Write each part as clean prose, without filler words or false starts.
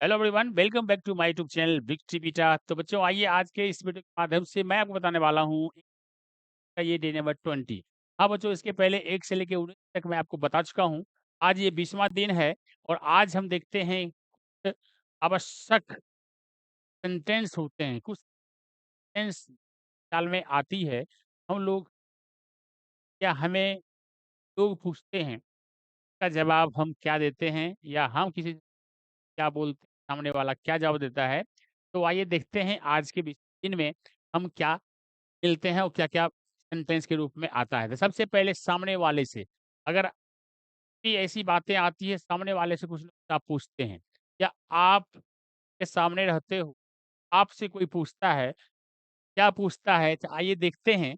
Hello everyone, welcome back to my YouTube channel big टीवीटा। तो बच्चों, आइए आज के इस वीडियो के माध्यम से मैं आपको बताने वाला हूँ ये डे नंबर 20। हाँ बच्चों, इसके पहले 1 से लेके 19 तक मैं आपको बता चुका हूँ। आज ये 20वां दिन है और आज हम देखते हैं कुछ आवश्यक सेंटेंस होते हैं, कुछ सेंटेंस ख्याल में आती है। हम लोग या हमें लोग पूछते हैं, इसका जवाब हम क्या देते हैं या हम किसी से क्या बोलते हैं, सामने वाला क्या जवाब देता है। तो आइए देखते हैं आज के दिन में हम क्या मिलते हैं और क्या-क्या सेंटेंस के रूप में आता है। तो सबसे पहले सामने वाले से, अगर कोई ऐसी बातें आती है सामने वाले से कुछ न कुछ आप पूछते हैं या आप के सामने रहते हो, आपसे कोई पूछता है, क्या पूछता है? तो आइए देखते हैं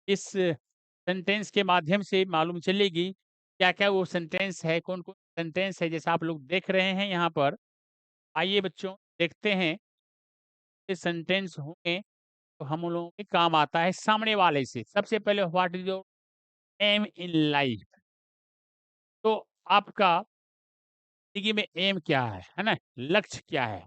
इस सेंटेंस के माध्यम से मालूम चलेगी क्या-क्या वो सेंटेंस है, कौन-कौन सेंटेंस है जैसा आप लोग देख रहे हैं यहाँ पर। आइए बच्चों देखते हैं, ये सेंटेंस होंगे तो हम लोगों के काम आता है सामने वाले से। सबसे पहले what is your aim in life? तो आपका ज़िंदगी में एम क्या है ना? लक्ष्य क्या है?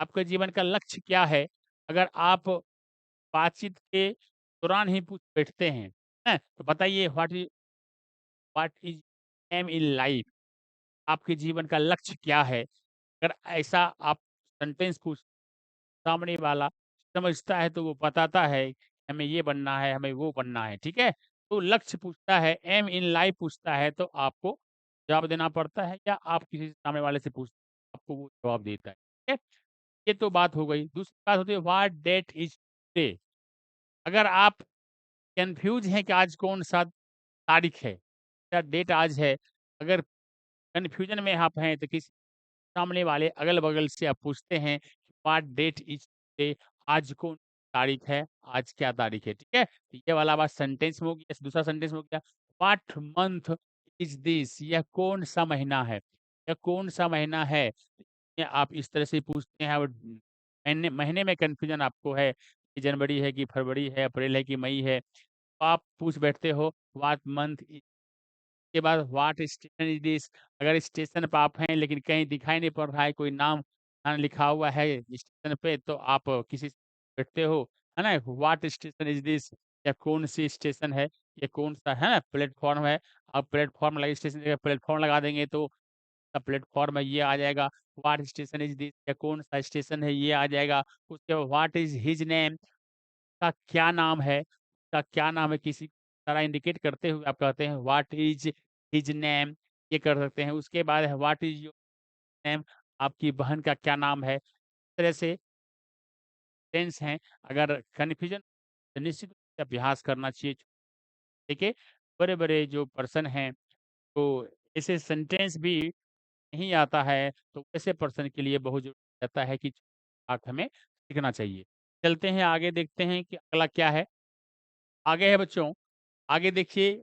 आपके जीवन का लक्ष्य क्या है? अगर आप बातचीत के दौरान ही पूछ बैठते हैं? तो बताइए what is aim in life? आपके जीवन का लक्ष्य क्या है? अगर ऐसा आप सेंटेंस पूछ सामने वाला समझता है तो वो बताता है, हमें ये बनना है, हमें वो बनना है, ठीक है? तो लक्ष्य पूछता है, एम इन लाइफ पूछता है तो आपको जवाब देना पड़ता है या आप किसी सामने वाले से पूछते हैं, आपको वो जवाब देता है, ठीक है? ये तो बात हो गई। दूसरी बात होती है व्हाट डेट इज़ टुडे? अगर आप कन्फ्यूज़ हैं कि आज कौन-सा तारीख है, क्या डेट आज है, अगर कन्फ्यूज़न में आप हैं तो किसी सामने वाले अगल-बगल से आप पूछते हैं व्हाट डेट इज़ टुडे? आज कौन तारीख है? आज क्या तारीख है? ठीक है? तो ये वाला बात सेंटेंस में हो गया। दूसरा सेंटेंस में हो गया व्हाट मंथ इज़ दिस? यह कौन-सा महीना है? यह कौन-सा महीना है? ये आप इस तरह से पूछते हैं और महीने महीने में कन्फ्यूज़न आपको है कि जनवरी है कि फरवरी है, अप्रैल है कि मई है। तो आप पूछ बैठते हो व्हाट मंथ इ के बाद व्हाट स्टेशन इज़ दिस? अगर स्टेशन पे आप हैं लेकिन कहीं दिखाई नहीं पड़ रहा है, कोई नाम लिखा हुआ है स्टेशन पे तो आप किसी से बैठते हो, है ना? What station is this? या कौन-सी स्टेशन है? ये कौन-सा है ना प्लेटफ़ॉर्म है। आप प्लेटफ़ॉर्म लगे स्टेशन की जगह प्लेटफ़ॉर्म लगा देंगे तो प्लेटफ़ॉर्म है ये आ जाएगा। What station is this? या कौन-सा स्टेशन है ये आ जाएगा। उसके बाद व्हाट इज़ हिज़ नेम? का क्या नाम है? उसका क्या नाम है? किसी तरह इंडिकेट करते हुए आप कहते हैं व्हाट इज़ हिज़ नेम? ये कर सकते हैं। उसके बाद है व्हाट इज़ योर नेम? आपकी बहन का क्या नाम है? इस तरह से टेंस हैं। अगर कन्फ्यूज़न तो निश्चित रूप से अभ्यास करना चाहिए। देखिए, बड़े-बड़े जो पर्सन हैं, तो ऐसे सेंटेंस भी नहीं आता है, तो ऐसे पर्सन के लिए बहुत ज़रूरी रहता है कि बात हमें सीखना चाहिए। चलते हैं आगे देखते हैं कि अगला क्या है? आगे है बच्चों, आगे देखिए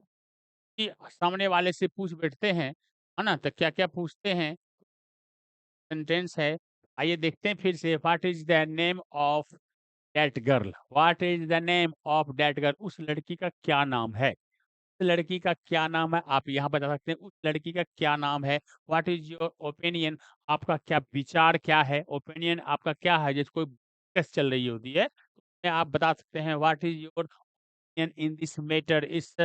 कि सामने वाले से पूछ बैठते हैं, है ना? तो क्या-क्या पूछते हैं, सेंटेंस है। आइए देखते हैं फिर से what is the name of that girl? What is the name of that girl? उस लड़की का क्या नाम है? उस लड़की का क्या नाम है? आप यहाँ बता सकते हैं उस लड़की का क्या नाम है? What is your opinion? आपका क्या विचार क्या है? ओपिनियन आपका क्या है? जैसे कोई बहस चल रही होती है, तो आप बता सकते हैं what is your opinion in this matter? इस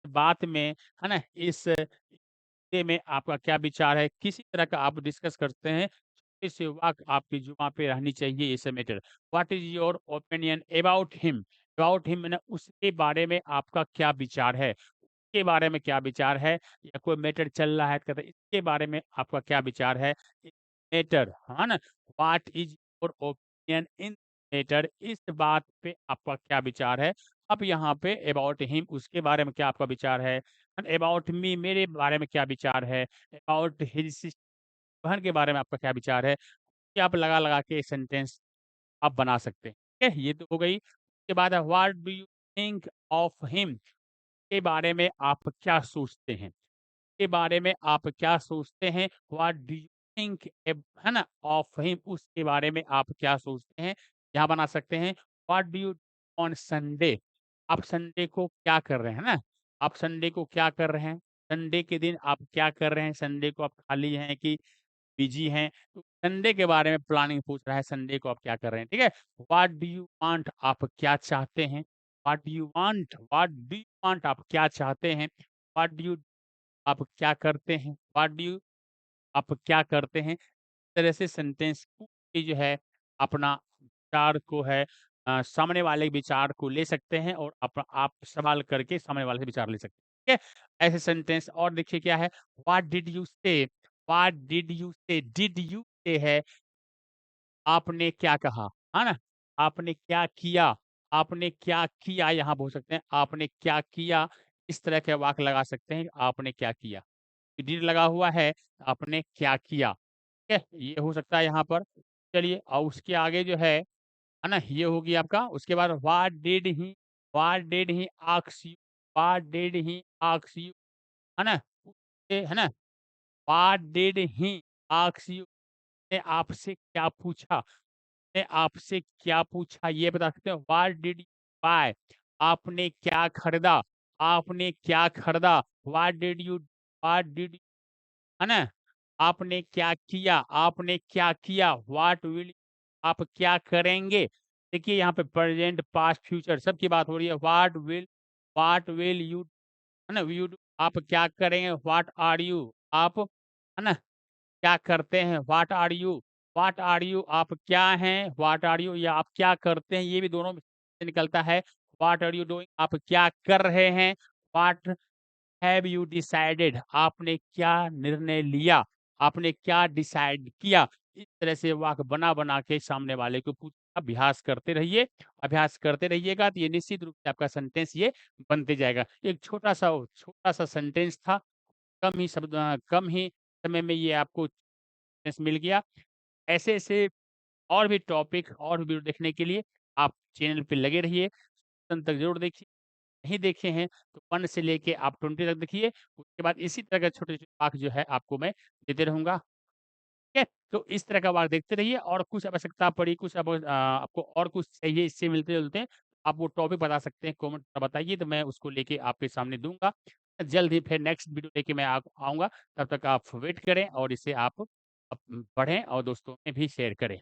बात में, है ना? इस बारे में आपका क्या विचार है? किसी तरह का आप डिस्कस करते हैं, छोटी-सी वाक आपकी जुबान पे रहनी चाहिए इस matter. What is your opinion about him? About him माने उसके बारे में आपका क्या विचार है? उसके बारे में क्या विचार है? या कोई मैटर चल रहा है तो कहते हैं इसके बारे में आपका क्या विचार है? इस मैटर, है ना? What is your opinion in matter? इस बात पे आपका क्या विचार है? अब यहाँ पे अबाउट हिम उसके बारे में क्या आपका विचार है? एंड अबाउट मी मेरे बारे में क्या विचार है? अबाउट हिज सिस बहन के बारे में आपका क्या विचार है? ये आप लगा-लगा के सेंटेंस आप बना सकते हैं। ठीक है? ये तो हो गई। उसके बाद what do you think of him? के बारे में आप क्या सोचते हैं? के बारे में आप क्या सोचते हैं? व्हाट डू यू थिंक है ना? ऑफ हिम उसके बारे में आप क्या सोचते हैं? यहाँ बना सकते हैं what do you on Sunday? आप संडे को क्या कर रहे हैं ना? आप संडे को क्या कर रहे हैं? संडे के दिन आप क्या कर रहे हैं? संडे को आप खाली हैं कि बिज़ी हैं। तो संडे के बारे में प्लानिंग पूछ रहा है, संडे को आप क्या कर रहे हैं, ठीक है? व्हाट डू यू वांट आप क्या चाहते हैं? व्हाट डू यू वांट आप क्या चाहते हैं? व्हाट डू यू आप क्या करते हैं? व्हाट डू यू आप क्या करते हैं? इस तरह से सेंटेंस की जो है अपना विचार को है सामने वाले विचार को ले सकते हैं और आप सवाल करके सामने वाले से विचार ले सकते हैं, ठीक है? ऐसे सेंटेंस और देखिए क्या है, व्हाट डिड यू से? व्हाट डिड यू से? डिड यू से है आपने क्या कहा, है ना? आपने क्या किया? आपने क्या किया यहाँ बोल सकते हैं, आपने क्या किया? इस तरह के वाक्य लगा सकते हैं, आपने क्या किया? डिड लगा हुआ है, आपने क्या किया? ठीक है? ये हो सकता है यहाँ पर। चलिए और उसके आगे जो है ना? ये हो गया आपका, उसके बाद what did he ask you? What did he ask you? है ना? ये है ना? What did he ask you? ने आपसे क्या पूछा? ने आपसे क्या पूछा? ये बता सकते हैं व्हाट डिड यू बाय? आपने क्या खरीदा? आपने क्या खरीदा? व्हाट डिड है ना? आपने क्या किया? आपने क्या किया? व्हाट विल आप क्या करेंगे? देखिए यहाँ पे प्रेज़ेंट, पास्ट, फ्यूचर सबकी बात हो रही है। व्हाट विल यू है ना? यू डू आप क्या करेंगे? व्हाट आर यू आप है ना? क्या करते हैं? व्हाट आर यू आप क्या हैं? व्हाट आर यू या आप क्या करते हैं? ये भी दोनों में से निकलता है। व्हाट आर यू डूइंग आप क्या कर रहे हैं? व्हाट हैव यू डिसाइडेड आपने क्या निर्णय लिया? आपने क्या डिसाइड किया? इस तरह से वाक्य बना-बना के सामने वाले को अभ्यास करते रहिए। अभ्यास करते रहिएगा तो ये निश्चित रूप से आपका सेंटेंस ये बनते जाएगा। एक छोटा-सा सेंटेंस था। कम ही समय में ये आपको सेंटेंस मिल गया। ऐसे-ऐसे और भी टॉपिक और वीडियो देखने के लिए आप चैनल पे लगे रहिए। अंत तक ज़रूर देखिए। नहीं देखे हैं तो 1 से लेके आप 20 तक देखिए। उसके बाद इसी तरह के छोटे-छोटे वाक्य जो है आपको मैं देते रहूँगा। ठीक है? तो इस तरह का वाक्य देखते रहिए और कुछ आवश्यकता पड़ी, कुछ अब आपको और कुछ चाहिए इससे मिलते-जुलते, आप वो टॉपिक बता सकते हैं, कमेंट में बताइए तो मैं उसको लेके आपके सामने दूँगा। जल्द ही फिर नेक्स्ट वीडियो लेके मैं आऊँगा। तब तक आप वेट करें और इसे आप पढ़ें और दोस्तों में भी शेयर करें।